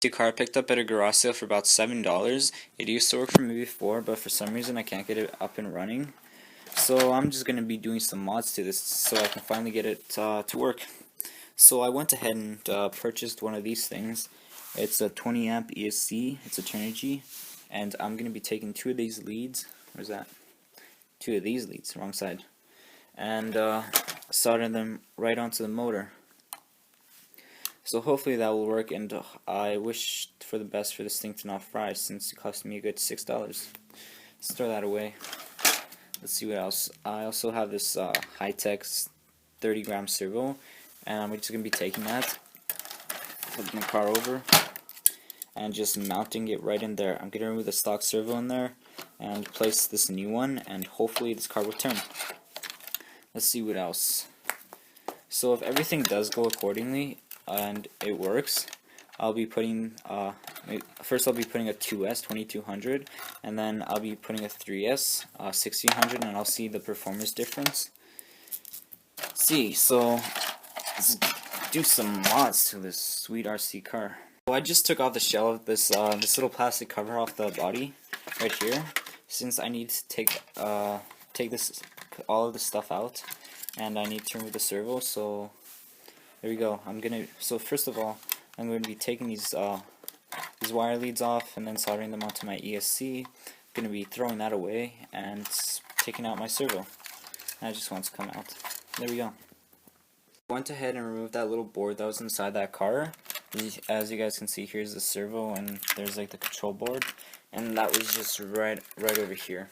The car I picked up at a garage sale for about $7. It used to work for me before, but for some reason I can't get it up and running. So I'm just going to be doing some mods to this so I can finally get it to work. So I went ahead and purchased one of these things. It's a 20 amp ESC, it's Eternity, and I'm going to be taking two of these leads. Where's that? Two of these leads, wrong side. And soldering them right onto the motor. So hopefully that will work, and I wish for the best for this thing to not fry since it cost me a good $6. Let's throw that away. Let's see what else. I also have this high-tech 30-gram servo, and I'm just going to be taking that, flipping the car over, and just mounting it right in there. I'm going to remove the stock servo in there and place this new one, and hopefully this car will turn. Let's see what else. So if everything does go accordingly and it works, I'll be putting first I'll be putting a 2S 2200, and then I'll be putting a 3S 1600, and I'll see the performance difference. Let's see, so let's do some mods to this sweet RC car. So I just took off the shell of this this little plastic cover off the body right here, since I need to take all of this stuff out, and I need to remove the servo. So there we go. So first of all, I'm going to be taking these wire leads off and then soldering them onto my ESC. I'm going to be throwing that away and taking out my servo. That just wants to come out. There we go. I went ahead and removed that little board that was inside that car. As you guys can see, here's the servo, and there's like the control board, and that was just right over here.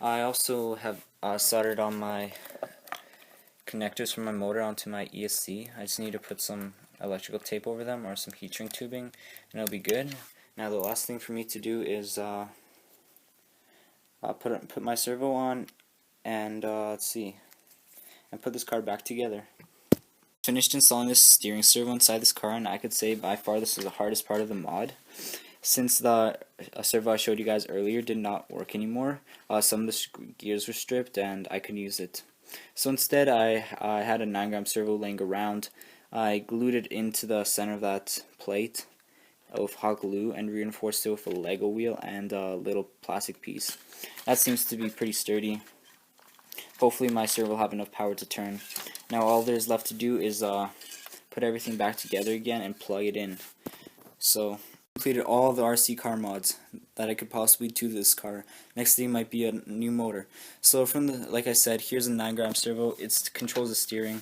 I also have soldered on my connectors from my motor onto my ESC. I just need to put some electrical tape over them or some heat shrink tubing, and it'll be good. Now the last thing for me to do is put my servo on and let's see, and put this car back together. Finished installing this steering servo inside this car, and I could say by far this is the hardest part of the mod, since the servo I showed you guys earlier did not work anymore. Some of the gears were stripped and I couldn't use it. So instead I had a 9-gram servo laying around. I glued it into the center of that plate with hot glue and reinforced it with a Lego wheel and a little plastic piece. That seems to be pretty sturdy. Hopefully my servo will have enough power to turn. Now all there's left to do is put everything back together again and plug it in. So completed all the RC car mods that I could possibly do to this car. Next thing might be a new motor. So like I said, here's a 9-gram servo. It controls the steering.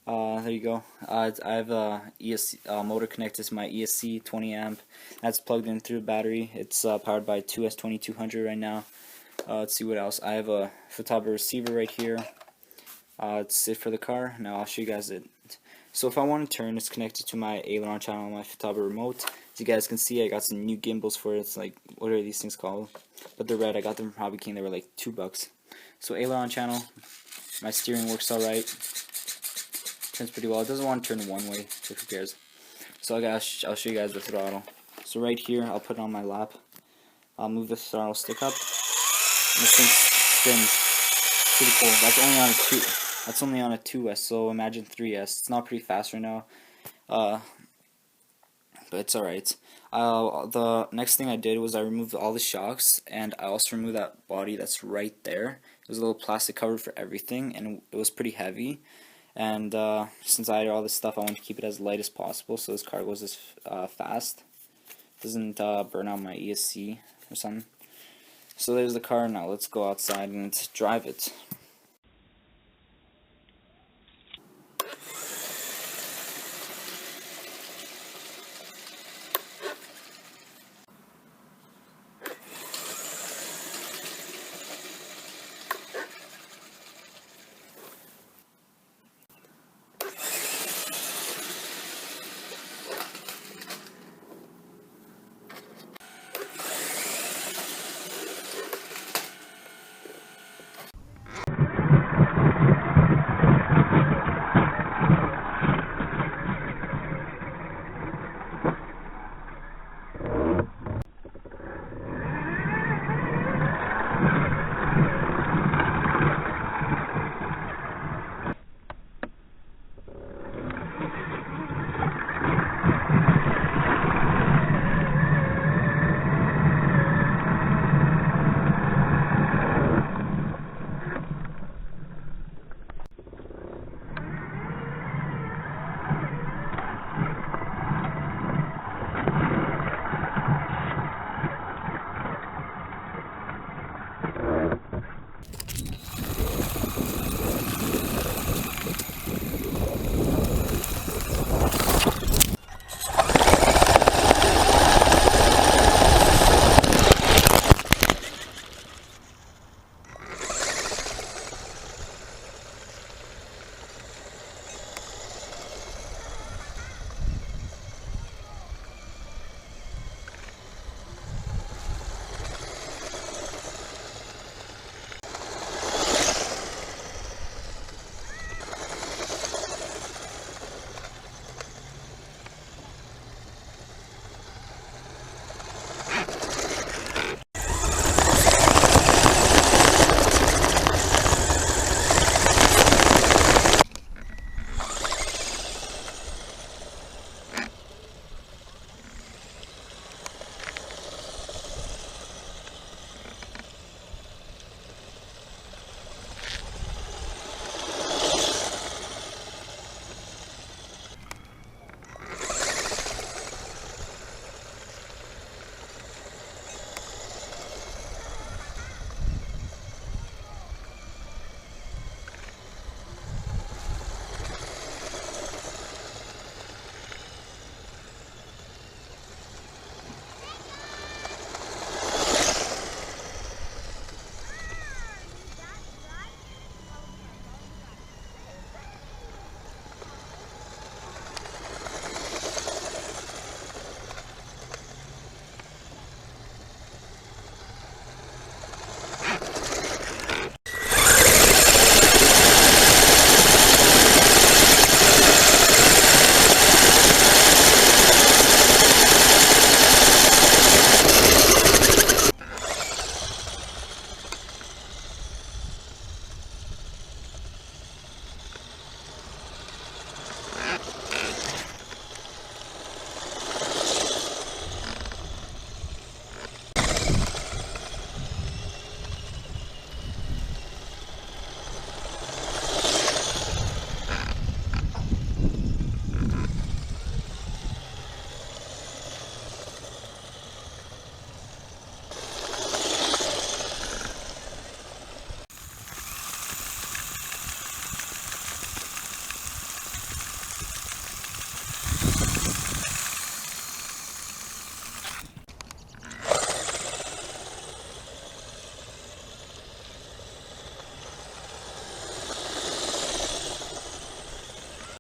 There you go. I have a ESC motor connected to my ESC 20 amp. That's plugged in through the battery. It's powered by 2S 2200 right now. Let's see what else. I have a photographer receiver right here. That's it for the car. Now I'll show you guys it. So if I want to turn, it's connected to my aileron channel on my photographer remote. As you guys can see, I got some new gimbals for it. It's like, what are these things called? But they're red. I got them from Hobby King. They were like $2. So aileron channel. My steering works alright. Turns pretty well. It doesn't want to turn one way, so who cares? So I'll show you guys the throttle. So right here, I'll put it on my lap. I'll move the throttle stick up, and this thing spins. Pretty cool. That's only on a 2S. So imagine 3S. It's not pretty fast right now, but it's alright. The next thing I did was I removed all the shocks, and I also removed that body that's right there. It was a little plastic cover for everything, and it was pretty heavy. And since I had all this stuff, I wanted to keep it as light as possible so this car goes as fast. Doesn't burn out my ESC or something. So there's the car. Now let's go outside and drive it.